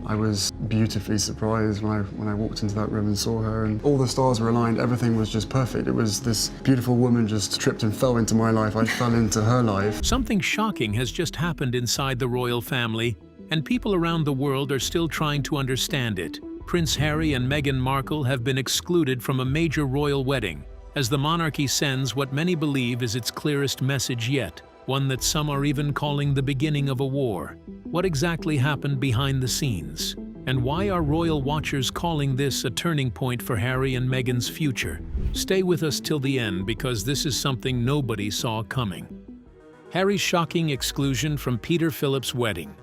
I was beautifully surprised when I walked into that room and saw her, and all the stars were aligned. Everything was just perfect. It was this beautiful woman just tripped and fell into my life. I fell into her life. Something shocking has just happened inside the royal family, and people around the world are still trying to understand it. Prince Harry and Meghan Markle have been excluded from a major royal wedding, as the monarchy sends what many believe is its clearest message yet, one that some are even calling the beginning of a war. What exactly happened behind the scenes? And why are royal watchers calling this a turning point for Harry and Meghan's future? Stay with us till the end, because this is something nobody saw coming. Harry's shocking exclusion from Peter Philip's wedding.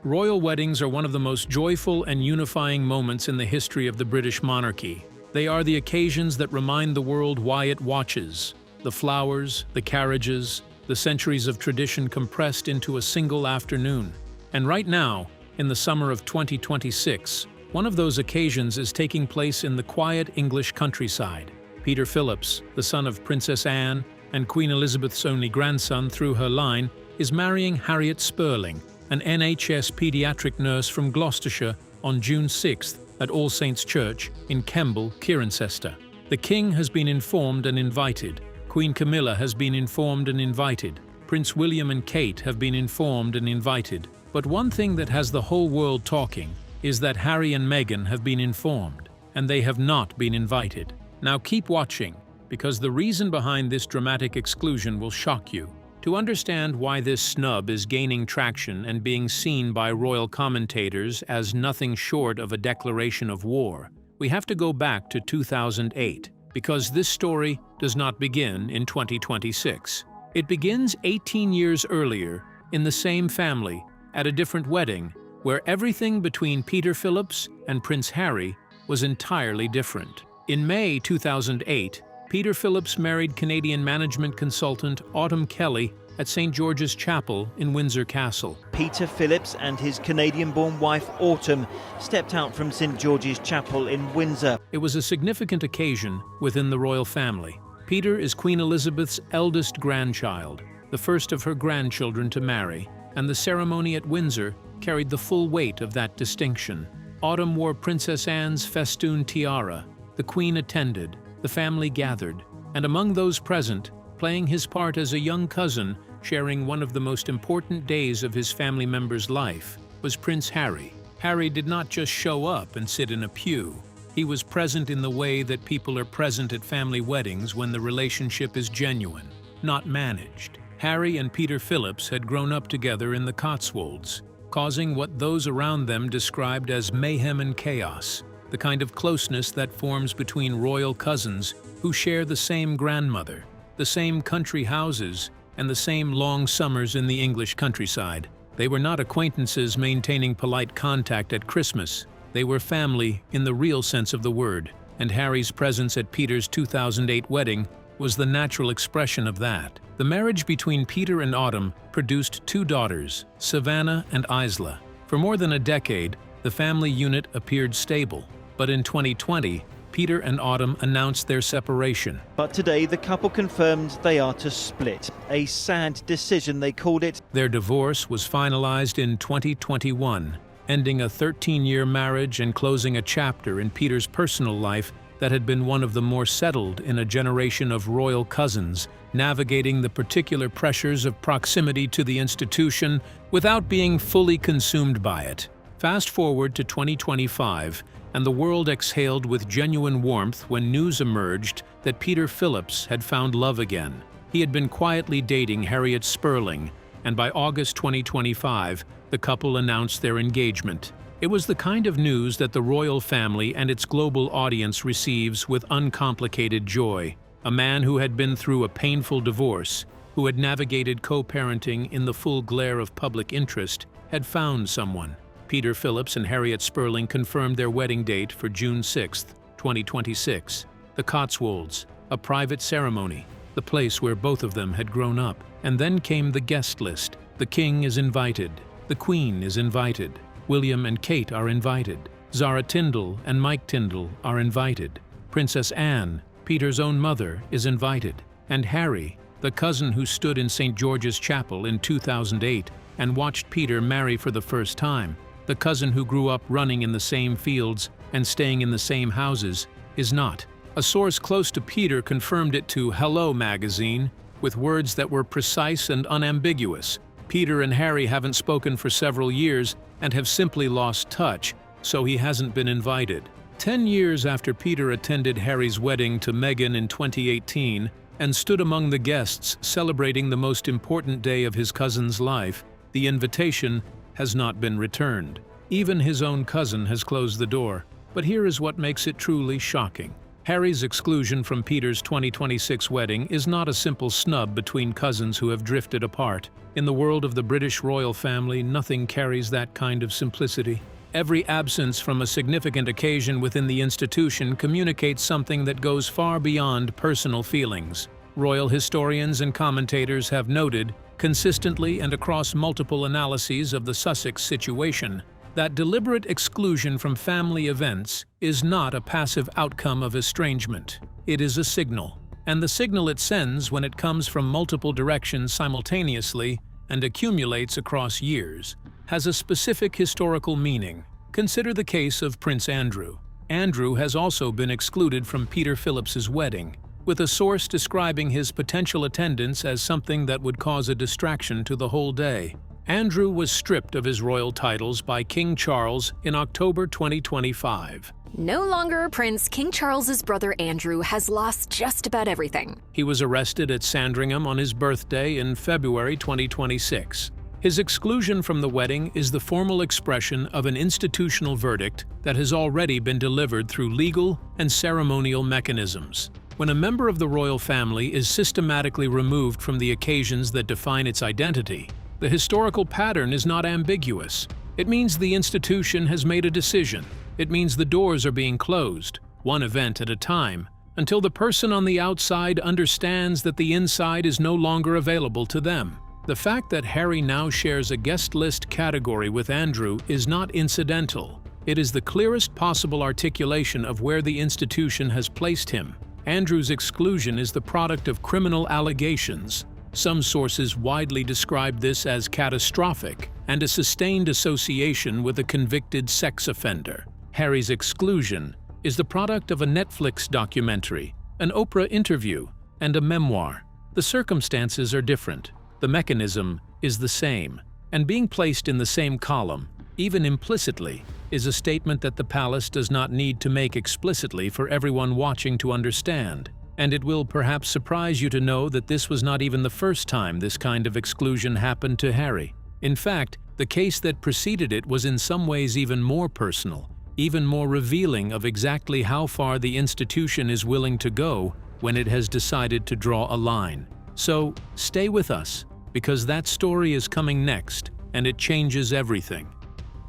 Royal weddings are one of the most joyful and unifying moments in the history of the British monarchy. They are the occasions that remind the world why it watches. The flowers, the carriages, the centuries of tradition compressed into a single afternoon. And right now, in the summer of 2026, one of those occasions is taking place in the quiet English countryside. Peter Phillips, the son of Princess Anne and Queen Elizabeth's only grandson through her line, is marrying Harriet Spurling, an NHS paediatric nurse from Gloucestershire, on June 6th at All Saints' Church in Kemble, Cirencester. The King has been informed and invited. Queen Camilla has been informed and invited. Prince William and Kate have been informed and invited. But one thing that has the whole world talking is that Harry and Meghan have been informed, and they have not been invited. Now keep watching, because the reason behind this dramatic exclusion will shock you. To understand why this snub is gaining traction and being seen by royal commentators as nothing short of a declaration of war, we have to go back to 2008, because this story does not begin in 2026. It begins 18 years earlier, in the same family, at a different wedding, where everything between Peter Phillips and Prince Harry was entirely different. In May 2008, Peter Phillips married Canadian management consultant Autumn Kelly at St. George's Chapel in Windsor Castle. Peter Phillips and his Canadian-born wife Autumn stepped out from St. George's Chapel in Windsor. It was a significant occasion within the royal family. Peter is Queen Elizabeth's eldest grandchild, the first of her grandchildren to marry, and the ceremony at Windsor carried the full weight of that distinction. Autumn wore Princess Anne's festoon tiara. The Queen attended. The family gathered, and among those present, playing his part as a young cousin, sharing one of the most important days of his family member's life, was Prince Harry. Harry did not just show up and sit in a pew. He was present in the way that people are present at family weddings when the relationship is genuine, not managed. Harry and Peter Phillips had grown up together in the Cotswolds, causing what those around them described as mayhem and chaos. The kind of closeness that forms between royal cousins who share the same grandmother, the same country houses, and the same long summers in the English countryside. They were not acquaintances maintaining polite contact at Christmas. They were family in the real sense of the word, and Harry's presence at Peter's 2008 wedding was the natural expression of that. The marriage between Peter and Autumn produced two daughters, Savannah and Isla. For more than a decade, the family unit appeared stable. But in 2020, Peter and Autumn announced their separation. But today, the couple confirmed they are to split. A sad decision, they called it. Their divorce was finalized in 2021, ending a 13-year marriage and closing a chapter in Peter's personal life that had been one of the more settled in a generation of royal cousins, navigating the particular pressures of proximity to the institution without being fully consumed by it. Fast forward to 2025, and the world exhaled with genuine warmth when news emerged that Peter Phillips had found love again. He had been quietly dating Harriet Spurling, and by August 2025, the couple announced their engagement. It was the kind of news that the royal family and its global audience receives with uncomplicated joy. A man who had been through a painful divorce, who had navigated co-parenting in the full glare of public interest, had found someone. Peter Phillips and Harriet Spurling confirmed their wedding date for June 6, 2026. The Cotswolds, a private ceremony, the place where both of them had grown up. And then came the guest list. The King is invited. The Queen is invited. William and Kate are invited. Zara Tindall and Mike Tindall are invited. Princess Anne, Peter's own mother, is invited. And Harry, the cousin who stood in St. George's Chapel in 2008 and watched Peter marry for the first time. The cousin who grew up running in the same fields and staying in the same houses is not. A source close to Peter confirmed it to Hello magazine with words that were precise and unambiguous. Peter and Harry haven't spoken for several years and have simply lost touch, so he hasn't been invited. 10 years after Peter attended Harry's wedding to Meghan in 2018 and stood among the guests celebrating the most important day of his cousin's life, the invitation has not been returned. Even his own cousin has closed the door. But here is what makes it truly shocking. Harry's exclusion from Peter's 2026 wedding is not a simple snub between cousins who have drifted apart. In the world of the British royal family, nothing carries that kind of simplicity. Every absence from a significant occasion within the institution communicates something that goes far beyond personal feelings. Royal historians and commentators have noted, consistently and across multiple analyses of the Sussex situation, that deliberate exclusion from family events is not a passive outcome of estrangement. It is a signal. And the signal it sends when it comes from multiple directions simultaneously and accumulates across years has a specific historical meaning. Consider the case of Prince Andrew. Andrew has also been excluded from Peter Phillips's wedding, with a source describing his potential attendance as something that would cause a distraction to the whole day. Andrew was stripped of his royal titles by King Charles in October 2025. No longer a prince, King Charles's brother Andrew has lost just about everything. He was arrested at Sandringham on his birthday in February 2026. His exclusion from the wedding is the formal expression of an institutional verdict that has already been delivered through legal and ceremonial mechanisms. When a member of the royal family is systematically removed from the occasions that define its identity, the historical pattern is not ambiguous. It means the institution has made a decision. It means the doors are being closed, one event at a time, until the person on the outside understands that the inside is no longer available to them. The fact that Harry now shares a guest list category with Andrew is not incidental. It is the clearest possible articulation of where the institution has placed him. Andrew's exclusion is the product of criminal allegations. Some sources widely describe this as catastrophic and a sustained association with a convicted sex offender. Harry's exclusion is the product of a Netflix documentary, an Oprah interview, and a memoir. The circumstances are different. The mechanism is the same. And being placed in the same column, even implicitly, is a statement that the palace does not need to make explicitly for everyone watching to understand. And it will perhaps surprise you to know that this was not even the first time this kind of exclusion happened to Harry. In fact, the case that preceded it was in some ways even more personal, even more revealing of exactly how far the institution is willing to go when it has decided to draw a line. So, stay with us, because that story is coming next, and it changes everything.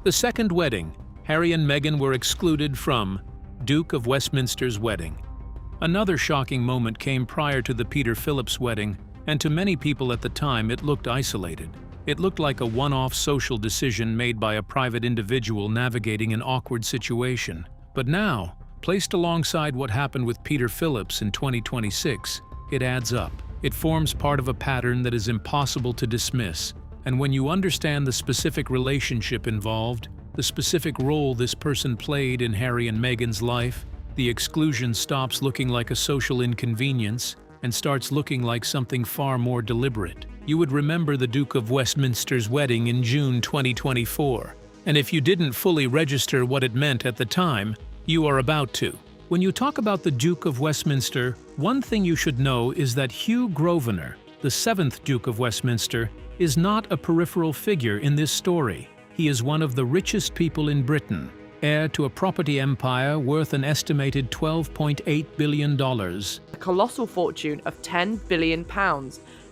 The second wedding, Harry and Meghan were excluded from Duke of Westminster's wedding. Another shocking moment came prior to the Peter Phillips wedding, and to many people at the time it looked isolated. It looked like a one-off social decision made by a private individual navigating an awkward situation. But now, placed alongside what happened with Peter Phillips in 2026, it adds up. It forms part of a pattern that is impossible to dismiss. And when you understand the specific relationship involved, the specific role this person played in Harry and Meghan's life, the exclusion stops looking like a social inconvenience and starts looking like something far more deliberate. You would remember the Duke of Westminster's wedding in June 2024. And if you didn't fully register what it meant at the time, you are about to. When you talk about the Duke of Westminster, one thing you should know is that Hugh Grosvenor, the seventh Duke of Westminster, is not a peripheral figure in this story. He is one of the richest people in Britain, heir to a property empire worth an estimated $12.8 billion. A colossal fortune of £10 billion,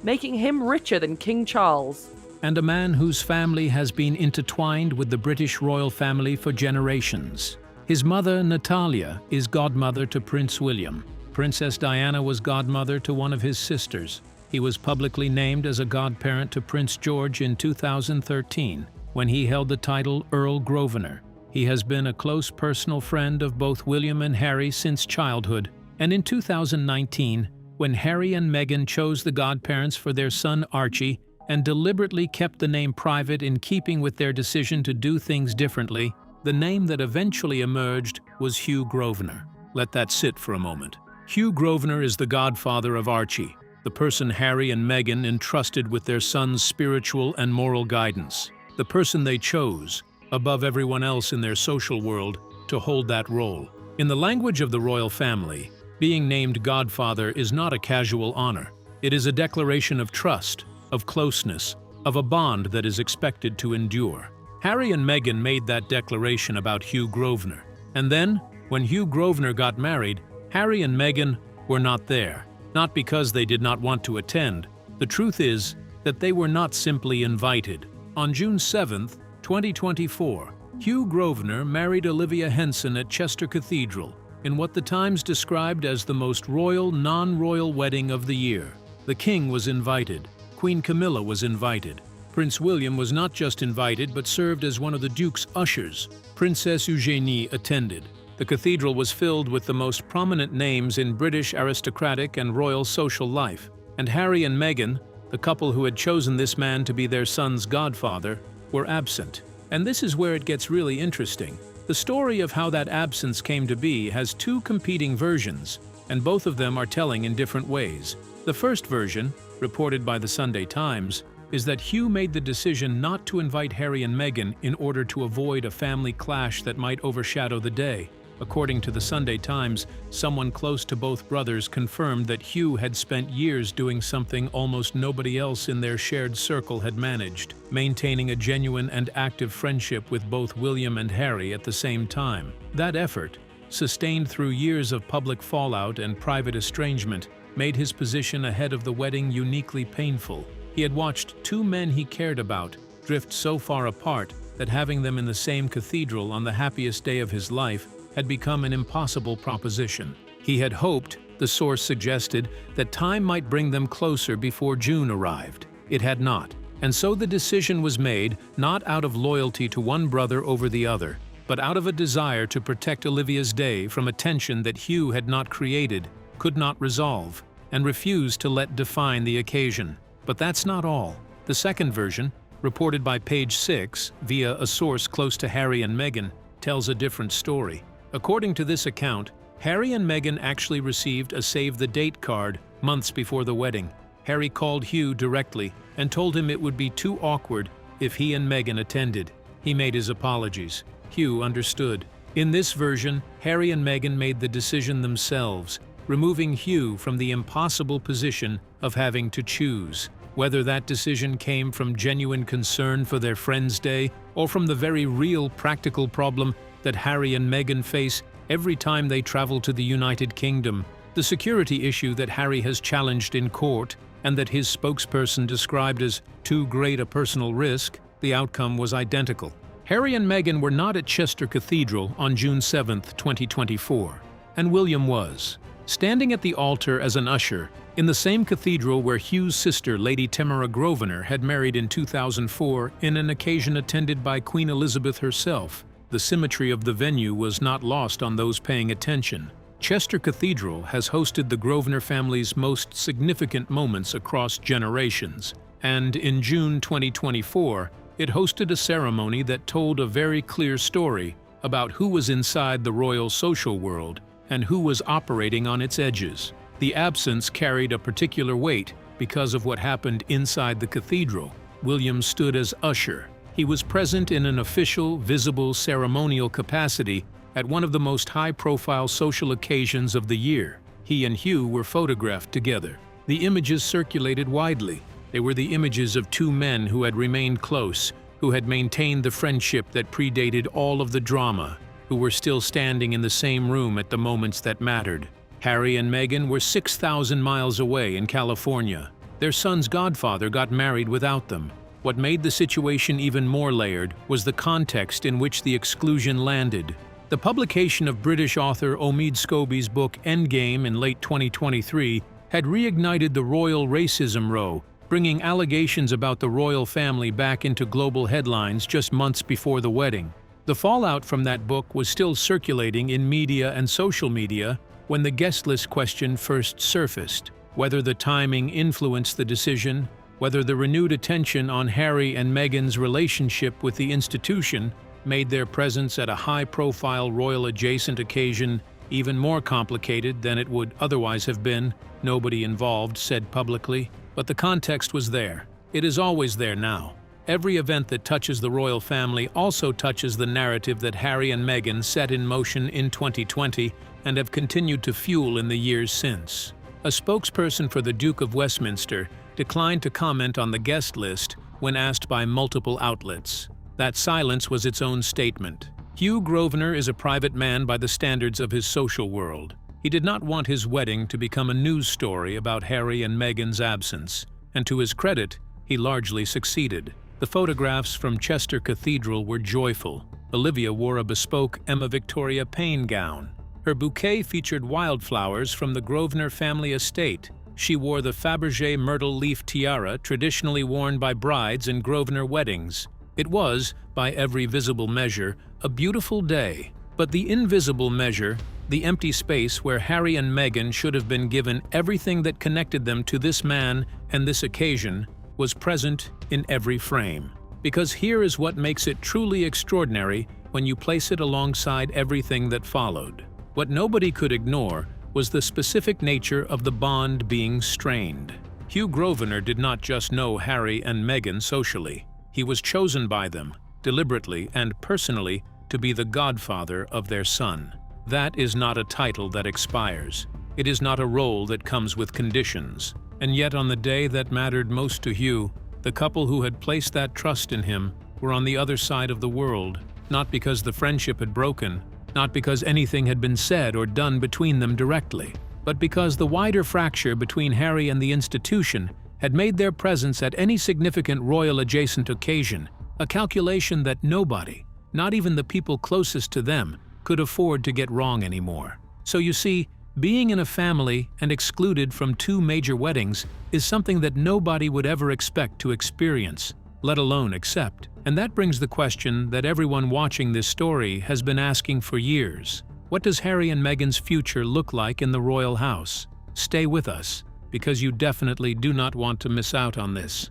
making him richer than King Charles. And a man whose family has been intertwined with the British royal family for generations. His mother, Natalia, is godmother to Prince William. Princess Diana was godmother to one of his sisters. He was publicly named as a godparent to Prince George in 2013, when he held the title Earl Grosvenor. He has been a close personal friend of both William and Harry since childhood, and in 2019, when Harry and Meghan chose the godparents for their son Archie and deliberately kept the name private in keeping with their decision to do things differently, the name that eventually emerged was Hugh Grosvenor. Let that sit for a moment. Hugh Grosvenor is the godfather of Archie, the person Harry and Meghan entrusted with their son's spiritual and moral guidance, the person they chose, above everyone else in their social world, to hold that role. In the language of the royal family, being named godfather is not a casual honor. It is a declaration of trust, of closeness, of a bond that is expected to endure. Harry and Meghan made that declaration about Hugh Grosvenor. And then, when Hugh Grosvenor got married, Harry and Meghan were not there. Not because they did not want to attend. The truth is that they were not simply invited. On June 7, 2024, Hugh Grosvenor married Olivia Henson at Chester Cathedral in what the Times described as the most royal, non-royal wedding of the year. The king was invited. Queen Camilla was invited. Prince William was not just invited but served as one of the Duke's ushers. Princess Eugenie attended. The cathedral was filled with the most prominent names in British aristocratic and royal social life, and Harry and Meghan, the couple who had chosen this man to be their son's godfather, were absent. And this is where it gets really interesting. The story of how that absence came to be has two competing versions, and both of them are telling in different ways. The first version, reported by the Sunday Times, is that Hugh made the decision not to invite Harry and Meghan in order to avoid a family clash that might overshadow the day. According to the Sunday Times, someone close to both brothers confirmed that Hugh had spent years doing something almost nobody else in their shared circle had managed, maintaining a genuine and active friendship with both William and Harry at the same time. That effort, sustained through years of public fallout and private estrangement, made his position ahead of the wedding uniquely painful. He had watched two men he cared about drift so far apart that having them in the same cathedral on the happiest day of his life had become an impossible proposition. He had hoped, the source suggested, that time might bring them closer before June arrived. It had not, and so the decision was made not out of loyalty to one brother over the other, but out of a desire to protect Olivia's day from a tension that Hugh had not created, could not resolve, and refused to let define the occasion. But that's not all. The second version, reported by Page 6 via a source close to Harry and Meghan, tells a different story. According to this account, Harry and Meghan actually received a save-the-date card months before the wedding. Harry called Hugh directly and told him it would be too awkward if he and Meghan attended. He made his apologies. Hugh understood. In this version, Harry and Meghan made the decision themselves, removing Hugh from the impossible position of having to choose. Whether that decision came from genuine concern for their friend's day or from the very real practical problem that Harry and Meghan face every time they travel to the United Kingdom, the security issue that Harry has challenged in court and that his spokesperson described as too great a personal risk, the outcome was identical. Harry and Meghan were not at Chester Cathedral on June 7, 2024, and William was, standing at the altar as an usher in the same cathedral where Hugh's sister, Lady Tamara Grosvenor, had married in 2004 in an occasion attended by Queen Elizabeth herself. The symmetry of the venue was not lost on those paying attention. Chester Cathedral has hosted the Grosvenor family's most significant moments across generations, and in June 2024, it hosted a ceremony that told a very clear story about who was inside the royal social world and who was operating on its edges. The absence carried a particular weight because of what happened inside the cathedral. William stood as usher. He was present in an official, visible, ceremonial capacity at one of the most high-profile social occasions of the year. He and Hugh were photographed together. The images circulated widely. They were the images of two men who had remained close, who had maintained the friendship that predated all of the drama, who were still standing in the same room at the moments that mattered. Harry and Meghan were 6,000 miles away in California. Their son's godfather got married without them. What made the situation even more layered was the context in which the exclusion landed. The publication of British author Omid Scobie's book Endgame in late 2023 had reignited the royal racism row, bringing allegations about the royal family back into global headlines just months before the wedding. The fallout from that book was still circulating in media and social media when the guest list question first surfaced. Whether the timing influenced the decision, Whether the renewed attention on Harry and Meghan's relationship with the institution made their presence at a high-profile royal-adjacent occasion even more complicated than it would otherwise have been, nobody involved said publicly. But the context was there. It is always there now. Every event that touches the royal family also touches the narrative that Harry and Meghan set in motion in 2020 and have continued to fuel in the years since. A spokesperson for the Duke of Westminster declined to comment on the guest list when asked by multiple outlets. That silence was its own statement. Hugh Grosvenor is a private man by the standards of his social world. He did not want his wedding to become a news story about Harry and Meghan's absence, and to his credit, he largely succeeded. The photographs from Chester Cathedral were joyful. Olivia wore a bespoke Emma Victoria Payne gown. Her bouquet featured wildflowers from the Grosvenor family estate. She wore the Fabergé myrtle leaf tiara traditionally worn by brides in Grosvenor weddings. It was, by every visible measure, a beautiful day. But the invisible measure, the empty space where Harry and Meghan should have been given everything that connected them to this man and this occasion, was present in every frame. Because here is what makes it truly extraordinary when you place it alongside everything that followed. What nobody could ignore was the specific nature of the bond being strained. Hugh Grosvenor did not just know Harry and Meghan socially. He was chosen by them, deliberately and personally, to be the godfather of their son. That is not a title that expires. It is not a role that comes with conditions. And yet on the day that mattered most to Hugh, the couple who had placed that trust in him were on the other side of the world, not because the friendship had broken, not because anything had been said or done between them directly, but because the wider fracture between Harry and the institution had made their presence at any significant royal-adjacent occasion a calculation that nobody, not even the people closest to them, could afford to get wrong anymore. So you see, being in a family and excluded from two major weddings is something that nobody would ever expect to experience, let alone accept. And that brings the question that everyone watching this story has been asking for years. What does Harry and Meghan's future look like in the royal house? Stay with us, because you definitely do not want to miss out on this.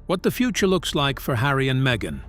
What the future looks like for Harry and Meghan.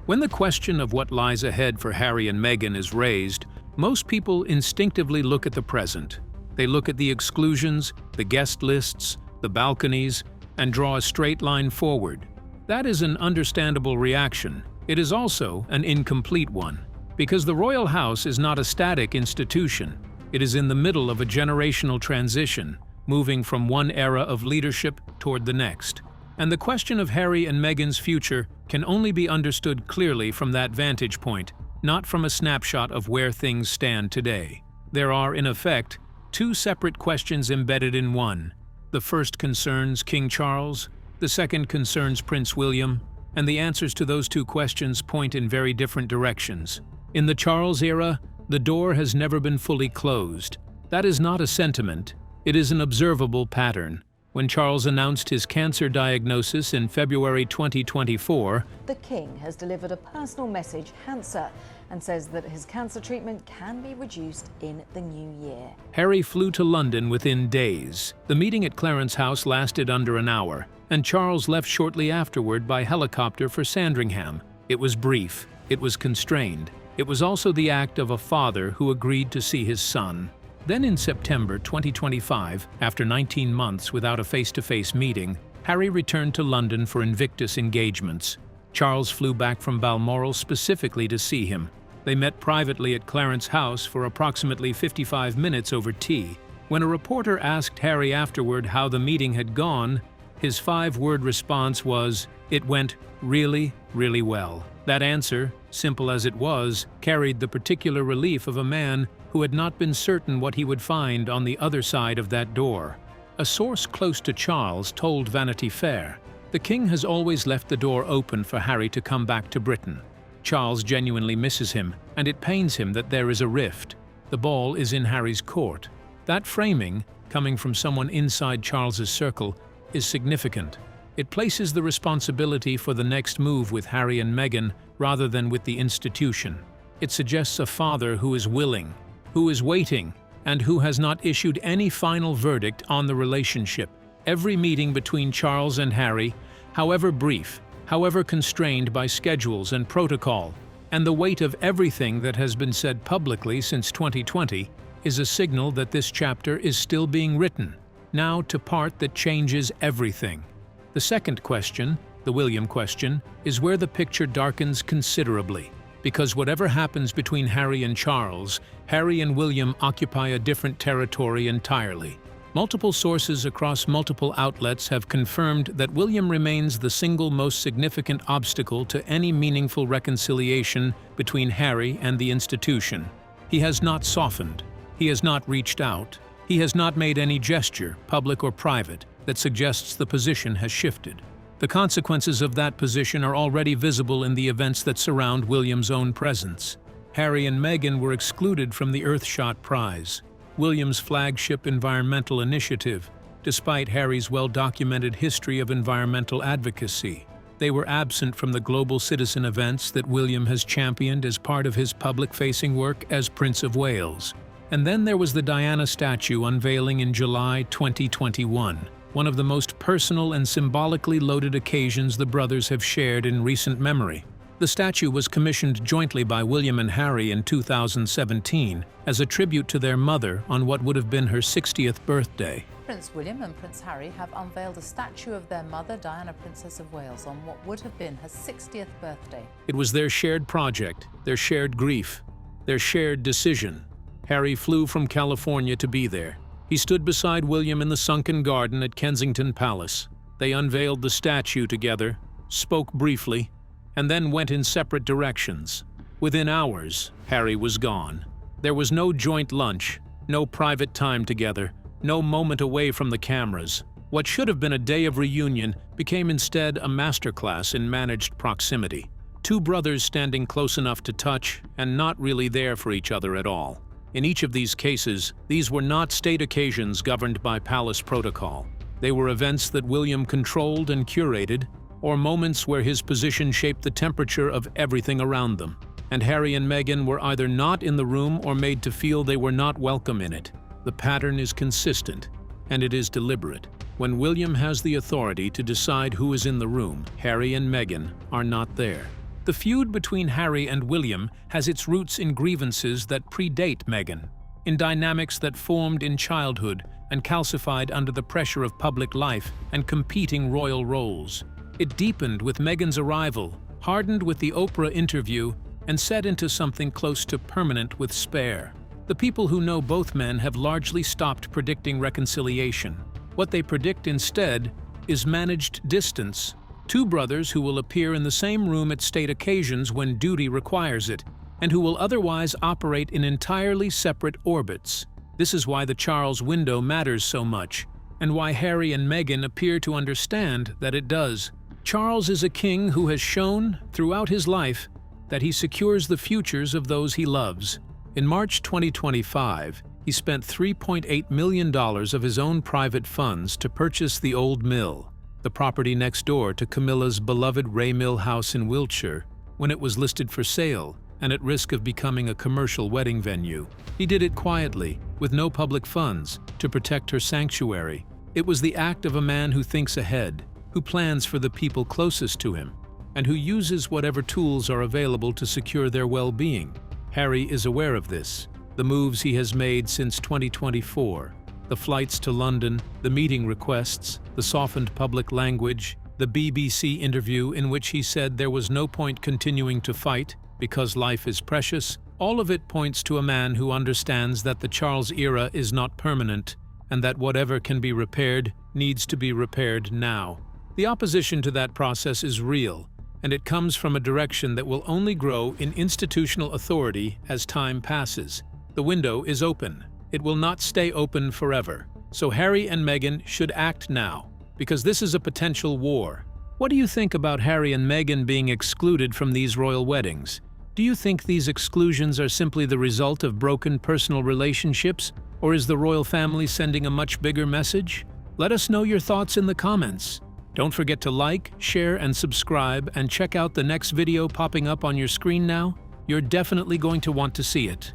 When the question of what lies ahead for Harry and Meghan is raised, most people instinctively look at the present. They look at the exclusions, the guest lists, the balconies, and draw a straight line forward. That is an understandable reaction. It is also an incomplete one, because the royal house is not a static institution. It is in the middle of a generational transition, moving from one era of leadership toward the next. And the question of Harry and Meghan's future can only be understood clearly from that vantage point, not from a snapshot of where things stand today. There are, in effect, two separate questions embedded in one. The first concerns King Charles, the second concerns Prince William, and the answers to those two questions point in very different directions. In the Charles era, the door has never been fully closed. That is not a sentiment, it is an observable pattern. When Charles announced his cancer diagnosis in February 2024, the King has delivered a personal message, cancer, and says that his cancer treatment can be reduced in the new year. Harry flew to London within days. The meeting at Clarence House lasted under an hour, and Charles left shortly afterward by helicopter for Sandringham. It was brief, it was constrained. It was also the act of a father who agreed to see his son. Then in September 2025, after 19 months without a face-to-face meeting, Harry returned to London for Invictus engagements. Charles flew back from Balmoral specifically to see him. They met privately at Clarence House for approximately 55 minutes over tea. When a reporter asked Harry afterward how the meeting had gone, his 5-word response was, "It went really, really well." That answer, simple as it was, carried the particular relief of a man who had not been certain what he would find on the other side of that door. A source close to Charles told Vanity Fair, "The King has always left the door open for Harry to come back to Britain. Charles genuinely misses him, and it pains him that there is a rift. The ball is in Harry's court." That framing, coming from someone inside Charles's circle, is significant. It places the responsibility for the next move with Harry and Meghan rather than with the institution. It suggests a father who is willing, who is waiting, and who has not issued any final verdict on the relationship. Every meeting between Charles and Harry, however brief, however constrained by schedules and protocol, and the weight of everything that has been said publicly since 2020, is a signal that this chapter is still being written, now to part that changes everything. The second question, the William question, is where the picture darkens considerably. Because whatever happens between Harry and Charles, Harry and William occupy a different territory entirely. Multiple sources across multiple outlets have confirmed that William remains the single most significant obstacle to any meaningful reconciliation between Harry and the institution. He has not softened. He has not reached out. He has not made any gesture, public or private, that suggests the position has shifted. The consequences of that position are already visible in the events that surround William's own presence. Harry and Meghan were excluded from the Earthshot Prize, William's flagship environmental initiative, despite Harry's well-documented history of environmental advocacy. They were absent from the global citizen events that William has championed as part of his public-facing work as Prince of Wales. And then there was the Diana statue unveiling in July 2021, one of the most personal and symbolically loaded occasions the brothers have shared in recent memory. The statue was commissioned jointly by William and Harry in 2017 as a tribute to their mother on what would have been her 60th birthday. Prince William and Prince Harry have unveiled a statue of their mother, Diana, Princess of Wales, on what would have been her 60th birthday. It was their shared project, their shared grief, their shared decision. Harry flew from California to be there. He stood beside William in the sunken garden at Kensington Palace. They unveiled the statue together, spoke briefly, and then went in separate directions. Within hours, Harry was gone. There was no joint lunch, no private time together, no moment away from the cameras. What should have been a day of reunion became instead a masterclass in managed proximity. Two brothers standing close enough to touch and not really there for each other at all. In each of these cases, these were not state occasions governed by palace protocol. They were events that William controlled and curated, or moments where his position shaped the temperature of everything around them. And Harry and Meghan were either not in the room or made to feel they were not welcome in it. The pattern is consistent, and it is deliberate. When William has the authority to decide who is in the room, Harry and Meghan are not there. The feud between Harry and William has its roots in grievances that predate Meghan, in dynamics that formed in childhood and calcified under the pressure of public life and competing royal roles. It deepened with Meghan's arrival, hardened with the Oprah interview, and set into something close to permanent with Spare. The people who know both men have largely stopped predicting reconciliation. What they predict instead is managed distance. Two brothers who will appear in the same room at state occasions when duty requires it, and who will otherwise operate in entirely separate orbits. This is why the Charles window matters so much, and why Harry and Meghan appear to understand that it does. Charles is a king who has shown, throughout his life, that he secures the futures of those he loves. In March 2025, he spent $3.8 million of his own private funds to purchase the Old Mill, the property next door to Camilla's beloved Ray Mill house in Wiltshire, when it was listed for sale and at risk of becoming a commercial wedding venue. He did it quietly, with no public funds, to protect her sanctuary. It was the act of a man who thinks ahead, who plans for the people closest to him, and who uses whatever tools are available to secure their well-being. Harry is aware of this. The moves he has made since 2024, the flights to London, the meeting requests, the softened public language, the BBC interview in which he said there was no point continuing to fight because life is precious, all of it points to a man who understands that the Charles era is not permanent and that whatever can be repaired needs to be repaired now. The opposition to that process is real, and it comes from a direction that will only grow in institutional authority as time passes. The window is open. It will not stay open forever. So Harry and Meghan should act now, because this is a potential war. What do you think about Harry and Meghan being excluded from these royal weddings? Do you think these exclusions are simply the result of broken personal relationships, or is the royal family sending a much bigger message? Let us know your thoughts in the comments. Don't forget to like, share, and subscribe, and check out the next video popping up on your screen now. You're definitely going to want to see it.